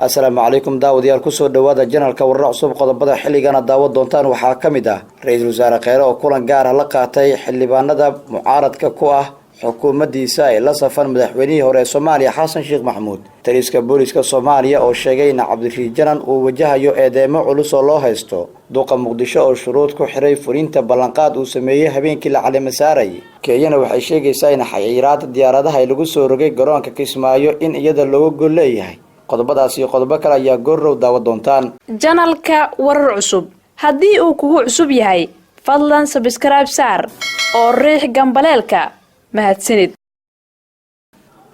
السلام عليكم داوديال كسو دوادا جنرالka wararka cusub qodobada xilligana daawad doontaan waxaa kamid ah ra'iisul wasaare Khayre oo kulan gaar ah la qaatay xildhibaanada mucaaradka ku ah xukuumaddiisa ay la safan madaxweynihii hore Soomaaliya Xasan Sheekh Maxamuud taliska booliska Soomaaliya oo sheegay in Cabdirashiid Janan uu wajahayo eedeemo culus oo loo haysto duqa Muqdisho oo shuruud ku xiray fulinta ballanqaad uu sameeyay habeenkii la caleema saaray Kenyana waxay sheegaysaa in xayiraad diyaaradaha ay lagu soo rogay garoonka Kismaayo in iyada looga gol leeyahay qodobadaas iyo qodobo kale ayaa goorrow daawad doontaan janalka warar cusub haddii uu kugu cusub yahay fadlan subscribe saar oo riix gambaleelka mahadsanid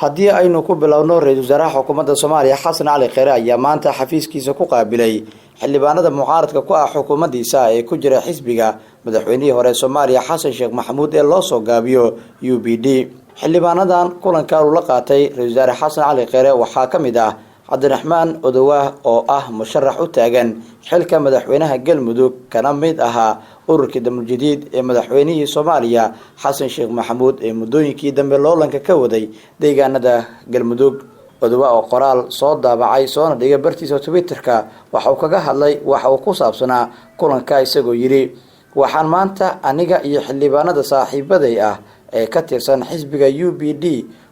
haddii aynu ku bilowno ra'iisul wasaaraha xukuumadda Soomaaliya Xasan Cali Khayre ayaa maanta xafiiskiisa ku qaabilay xildhibaanada mucaaradka ku ah xukuumaddiisa ee ku jira xisbiga madaxweynihii hore Soomaaliya Xasan Sheekh Maxamuud ee loo soo gaabiyo UPD xildhibaanadan kulanka uu la qaatay ra'iisul wasaare Xasan Cali Khayre waxaa kamid ah Cabdiraxmaan Odowa oo ah musharax u taagan xilka madaxweynaha Galmudug kana mid ahaa ururkii Damul-Jadiid ee madaxweynihii Soomaaliya Xasan Sheekh Maxamuud ee muddooyinkii dambe loolanka ka waday deegaanada Galmudug Odowa oo qoraal soo daabacay soona dhigay bartiisa Twitter-ka waxa uu kaga hadlay waxa uu ku saabsanaa kulanka isagoo yiri waxaan maanta aniga iyo xildhibaanada saaxiibaday ah ee ka tirsan xisbiga UPD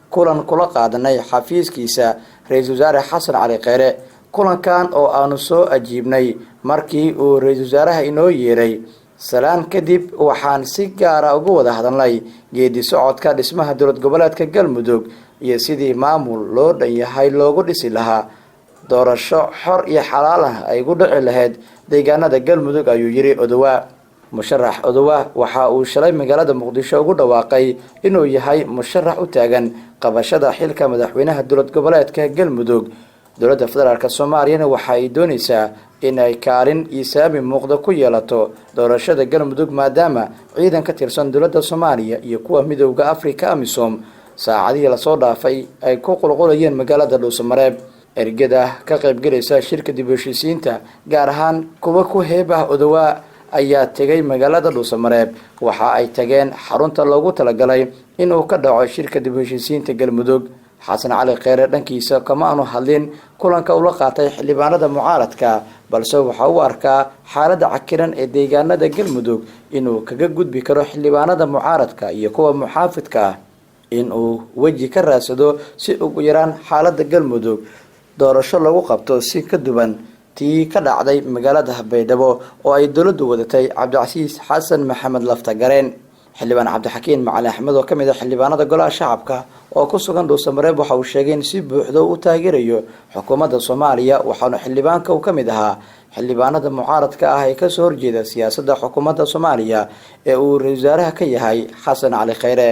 kulan kula qaadanay xafiiskiisa ra'iisul wasaare Xasan Cali Khayre kulankan oo aanu soo ajiibnay markii uu ra'iisul wasaaraha inoo yeeray salaan kadib waxaan si gaar ah uga wada hadalnay geedi socodka dhismaha dowlad goboleedka Galmudug iyo sidii maamul loo dhan yahay loogu dhisi lahaa doorasho xor iyo xalaal ah ay ugu dhici lahayd deegaanada Galmudug ayuu yiri Odowa musharax Odowa waxa uu shalay magaalada Muqdisho ugu dhawaaqay inuu yahay musharax u taagan qabashada xilka madaxweynaha dowlad goboleedka Galmudug dowladda federaalka Soomaaliya waxa ay doonaysaa in ay kaalin isaami muuqda ku yeelato doorashada Galmudug maadaama ciidan ka tirsan dowladda Soomaaliya iyo kuwa midowga Afrika AMISOM saacadii la soo dhaafay ay ku qulqulayeen magaalada Dhuusamareeb ergada ka qayb galaysa shirka dib u heshiisiinta gaar ahaan kuwa ku heebah Odowa ayaa tagay magaalada Dhuusamareeb waxa ay tageen xarunta loogu talagalay inuu ka dhaco shirka dib u heshiisiinta Galmudug Xasan Cali Khayre dhankiisa kama aanu hadlin kulanka uu la qaatay xildhibaanada mucaaradka balse waxa uu arkaa xaaladda cakiran ee deegaanada Galmudug inuu kaga gudbi karo xildhibaanada mucaaradka iyo kuwa muxaafidka inuu waji ka raadsado si ugu yaraan xaaladda Galmudug doorasho lagu qabto si ka duwan tii ka dhacday magaalada Baydhabo oo ay dawladdu wadatay Cabdicasiis Xasan Maxamed Laftagareen xildhibaan Cabdixakiin Macalin Axmed oo kamid ah xildhibaanada golaha shacabka oo ku sugan Dhuusamareeb waxa uu sheegay in si buuxda uu taageerayo xukuumadda Soomaaliya waxaana xildhibaanka uu kamid ahaa xildhibaanada mucaaradka ah ee ka soo horjeeda siyaasadda xukuumadda Soomaaliya ee uu ra'iisul wasaaraha ka yahay Xasan Cali Khayre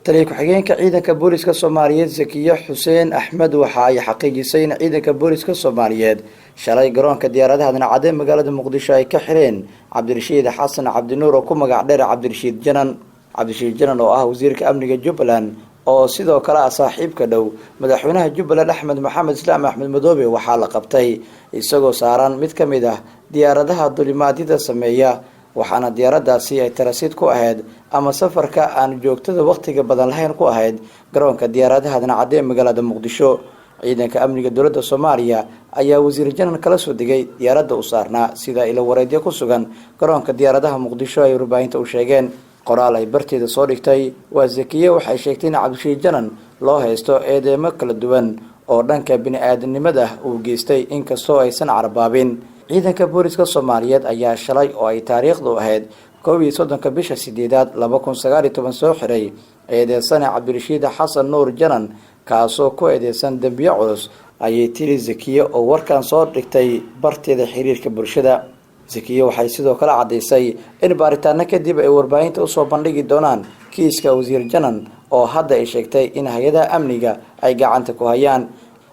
taliye ku-xigeenka ciidanka booliska Soomaaliyeed Zakiya Xuseen Axmed waxa ay xaqiijisay in ciidanka booliska Soomaaliyeed shalay garoonka diyaaradaha dhinaca magaalada Muqdisho ay ka xireen Cabdirashiid Xasan Cabdinuur oo ku magac dheer Cabdirashiid Janan oo ah wasiirka amniga Jubbaland oo sidoo kale saaxiibka dhow madaxweynaha Jubbaland Axmed Maxamed Islaam Axmed Madoobe waxa la qabtay isagoo saaran mid kamid ah diyaaradaha duulimaadyada sameeya waxaana diyaaradaasi ay tarasiid ku ahayd ama safarka aan joogtada waqtiga badan lahayn ku ahayd garoonka diyaaradaha dhinaca magaalada Muqdisho ciidanka amniga dowladda Soomaaliya ayaa wasiir Janan kala soo digay diyaaradda u saarnaa sida ila wareedyo ku sugan garoonka diyaaradaha Muqdisho ay warbaahinta u sheegeen qoraal ay barteeda soo dhigtay waa Zakiya waxay sheegtay in Cabdirashiid Janan loo haysto eedeemo kala duwan oo dhanka bini'aadanimada uu geystay inkastoo aysan carbaabin ciidanka booliska Soomaaliyeed ayaa shalay oo ay taariikhdu ahayd 31 bisha 8 2019 soo xiray eedeysana Cabdirashiid Xasan Nuur Janan kaasoo ku eedeysan dambiyo culus ayay tiri Zakiya oo warkan soo dhigtay barteeda xiriirka bulshada Zakiya waxay sidoo kale cadeysay in baaritaano kadib ay warbaahinta u soo bandhigi doonaan kiiska wasiir Janan oo hadda ay sheegtay in hay'adaha amniga ay gacanta ku hayaan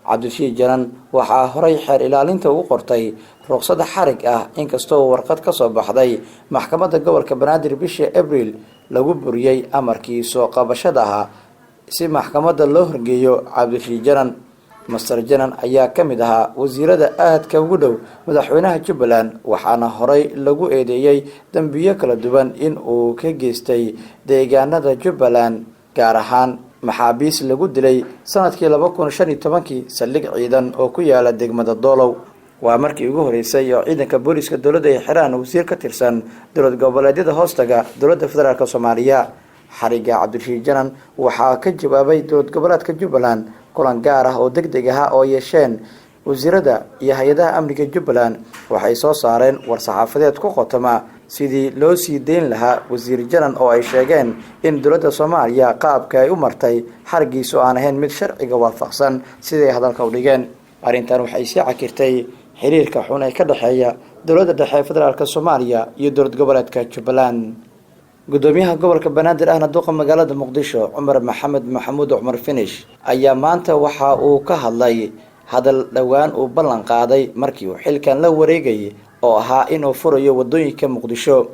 Cabdirashiid Janan waxa horay xeer ilaalinta ugu qortay ruqsad xarig ah inkastoo warqad ka soo baxday maxkamadda gobolka Banaadir bishii Abriil lagu buriyay amarkii soo qabashada si maxkamadda loo horgeeyo Cabdirashiid Janan Master Janan ayaa kamid ahaa wasiirada aadka ugu dhow madaxweynaha Jubbaland waxaana horay lagu eedeeyay dambiyo kala duwan in uu ka geystay deegaanada Jubbaland gaar ahaan maxaabiis lagu dilay sanadkii 2015 saldhig ciidan oo ku yaala degmada Doolow. waa markii ugu horeysay oo ciidanka booliska dowladda ay xiraan wasiir ka tirsan dowlad goboleedyada hoostaga dowladda federaalk Soomaaliya. xariga Cabdirashiid Janan waxaa ka jawaabay dowlad goboleedka Jubbaland kulan gaar ah oo degdeg ah oo yeesheen wasiirada iyo hay'adaha amniga Jubbaland. waxay soo saareen war-saxaafadeed ku qotoma sidii loo sii deyn lahaa wasiir Janan oo ay sheegeen in dowladda Soomaaliya qaabka ay u martay xarigiisu aan ahayn mid sharciga waafaqsan siday hadalka u dhigeen. arrintan waxay sii cakirtay xiriirka xun ee ka dhaxeeya dowladda dhexe federaalk Soomaaliya iyo dowlad goboleedka Jubbaland. gudoomiyaha gobolka Banaadir ahna duqa magaalada Muqdisho Cumar Maxamed Maxamuud Cumar Finish ayaa maanta waxa uu ka hadlay hadal dhawaan uu ballan qaaday markii uu xilkan la wareegay oo ahaa inuu furayo wadooyinka Muqdisho.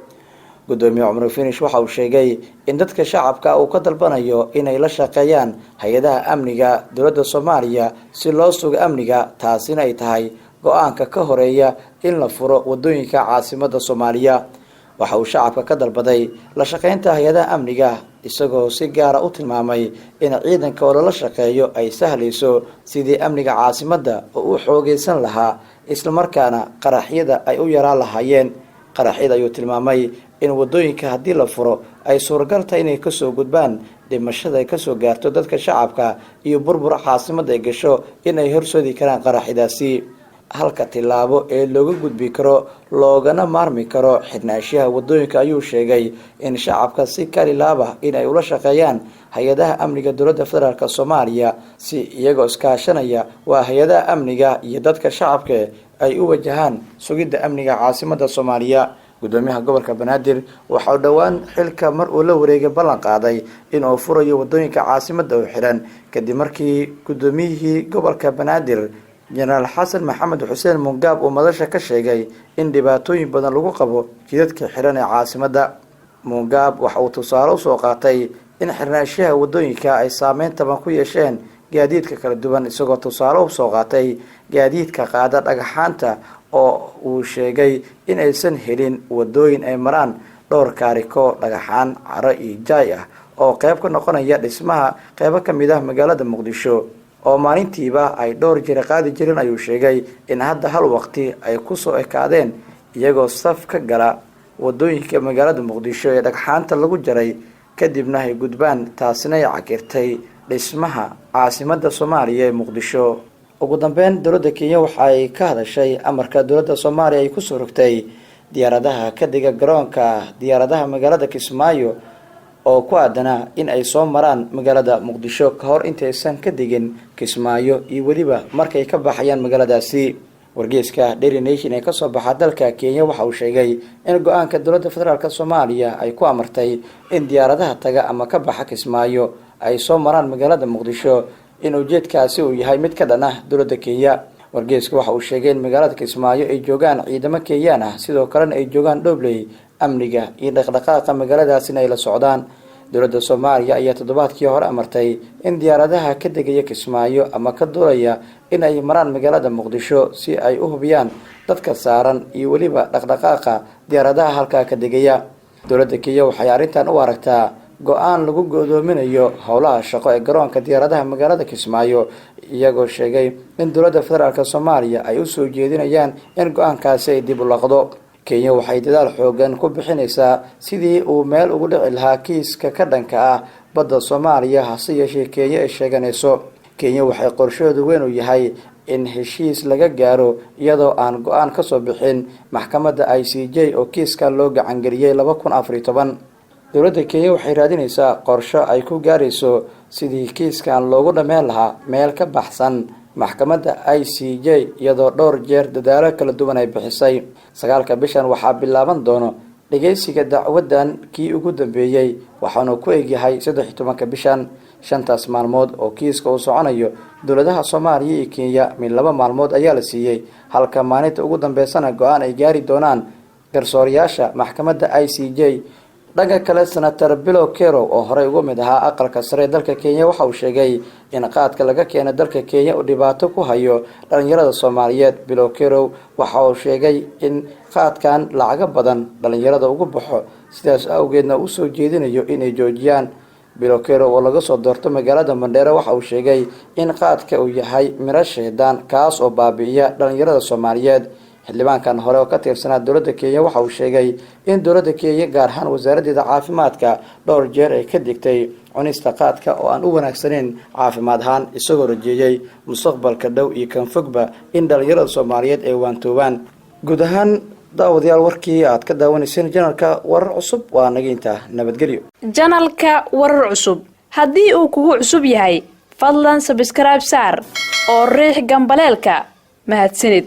gudoomiyaha Cumar Finish waxa uu sheegay in dadka shacabka uu ka dalbanayo inay la shaqeeyaan hay'adaha amniga dowladda Soomaaliya si loo sugo amniga, taasina ay tahay go'aanka ka horeeya in la furo wadooyinka caasimadda Soomaaliya. waxa uu shacabka ka dalbaday la shaqeynta hay'adaha amniga isagoo si gaar ah u tilmaamay in ciidanka oo la shaqeeyo ay sahlayso sidii amniga caasimadda oo u xoogeysan lahaa isla markaana qaraxyada ay u yaraan lahaayeen. qaraxyada ayuu tilmaamay in wadooyinka haddii la furo ay suuragal tahay inay kasoo gudbaan dhimashada ay kasoo gaarto dadka shacabka iyo burbur caasimadda ay gasho inay horsoodi karaan qaraxyadaasi. halka tilaabo ee looga gudbi karo loogana maarmi karo xidhnaashaha wadooyinka ayuu sheegay in shacabka si kalilaaba inay ula shaqeeyaan hay'adaha amniga dowladda federaalk Soomaaliya si iyagoo iskaashanaya waa hay'adaha amniga iyo dadka shacabka ay u wajahaan sugidda amniga caasimadda Soomaaliya. gudoomiyaha gobolka Banaadir waxa uu dhawaan xilka mar uu la wareegay ballan qaaday inuu furayo wadooyinka caasimadda oo xiran kadib markii gudoomiyihii gobolka Banaadir Jenaraal Xasan Maxamed Xuseen Mungaab uu madasha ka sheegay in dhibaatooyin badan lagu qabo jidadka xiran ee caasimadda. Mungaab waxa uu tusaale u soo qaatay in xirnaashaha wadooyinka ay saameyn taban ku yeesheen gaadiidka kala duwan, isagoo tusaale u soo qaatay gaadiidka qaada dhagaxaanta oo uu sheegay in aysan helin wadooyin ay maraan dhowr kaariko dhagaxaan caro iyo jaay ah oo qayb ka noqonaya dhismaha qaybo ka mid ah magaalada Muqdisho oo maalintiiba ay dhowr jeer qaadi jireen. ayuu sheegay in hadda hal waqti ay ku soo ekaadeen iyagoo saf ka gala wadooyinka magaalada Muqdisho ee dhagxaanta lagu jaray kadibna ay gudbaan, taasina ay cakirtay dhismaha caasimadda Soomaaliya ee Muqdisho. ugu dambeyn dowladda Kenya waxay ka hadashay amarka dowladda Soomaaliya ay ku soo rogtay diyaaradaha ka diga garoonka diyaaradaha magaalada Kismaayo oo ku aadana in ay soo maraan magaalada Muqdisho ka hor intaysan ka digin Kismaayo iyo waliba markay ka baxayaan magaaladaasi. wargeyska Daily Nation ee ka soo baxa dalka Kenya waxa uu sheegay in go'aanka dowladda federaalk Soomaaliya ay ku amartay in diyaaradaha taga ama ka baxa Kismaayo ay soo maraan magaalada Muqdisho in ujeedkaasi uu yahay mid ka dhan ah dowladda Kenya. wargeysku waxa uu sheegay in magaalada Kismaayo ay joogaan ciidamo Kenyaan ah, sidoo kalena ay joogaan dhobley amniga iyo dhaqdhaqaaqa magaaladaasina ay la socdaan. dowladda Soomaaliya ayaa toddobaadkii hore amartay in diyaaradaha ka degaya Kismaayo ama ka duulaya in ay maraan magaalada Muqdisho si ay u hubiyaan dadka saaran iyo waliba dhaqdhaqaaqa diyaaradaha halka ka degaya. dowladda Kenya waxay arrintan u aragtaa go'aan lagu godoominayo howlaha shaqo ee garoonka diyaaradaha magaalada Kismaayo, iyagoo sheegay in dowladda federaalk Soomaaliya ay u soo jeedinayaan in go'aankaasi ay dib u laqdo. Kenya waxay dadaal xoogan ku bixinaysaa sidii uu meel ugu dhici lahaa kiiska ka dhanka ah badda Soomaaliya, hase yeeshee Kenya ay sheeganayso. Kenya waxay qorsheedu weyn u yahay in heshiis laga gaaro iyadoo aan go'aan ka soo bixin maxkamadda ICJ oo kiiska loo gacan geliyay 2014. dowladda Kenya waxay raadinaysaa qorshe ay ku gaarayso sidii kiiskan loogu dhameyn lahaa meel ka baxsan maxkamadda ICJ iyadoo dhowr jeer dadaalo kala duwan ay bixisay. 9 bishan waxaa bilaaban doono dhageysiga dacwadan kii ugu dambeeyay waxaanu ku egyahay 13 bishan. 5 maalmood oo kiiska uu soconayo dowladaha Soomaaliya iyo Kenya min 2 maalmood ayaa la siiyay, halka maalinta ugu dambeysana go'aan ay gaari doonaan garsooriyaasha maxkamadda ICJ. dhanka kale Senator Bill Kero oo horey uga mid ahaa aqalka sare dalka Kenya waxa uu sheegay in qaadka laga keenay dalka Kenya uu dhibaato ku hayo dhalinyarada Soomaaliyeed. Bill Kero waxa uu sheegay in qaadkan lacag badan dhalinyarada ugu baxo, sidaas awgeedna uu soo jeedinayo inay joojiyaan bilokero oo laga soo doorto magaalada Mandheera waxa uu sheegay in qaadka uu yahay miro sheedaan kaas oo baabi'iya dhalinyarada Soomaaliyeed. xildhibaankan hore oo ka tirsanaa dowladda Kenya waxa uu sheegay in dowladda Kenya gaar ahaan wasaaradda caafimaadka dhowr jeer ay ka digtay cunista qaadka oo aan u wanaagsaneyn caafimaad ahaan, isagoo rajeeyay mustaqbalka dhow iyo kan fogba in dhalinyarada Soomaaliyeed ay waantoobaan. guud ahaan daawadayaal warkii aad ka daawanayseen janalka warar cusub waa naga intaa. nabadgelyo. janalka warar cusub haddii uu kugu cusub yahay fadlan subscribe saar oo riix gambaleelka mahadsanid.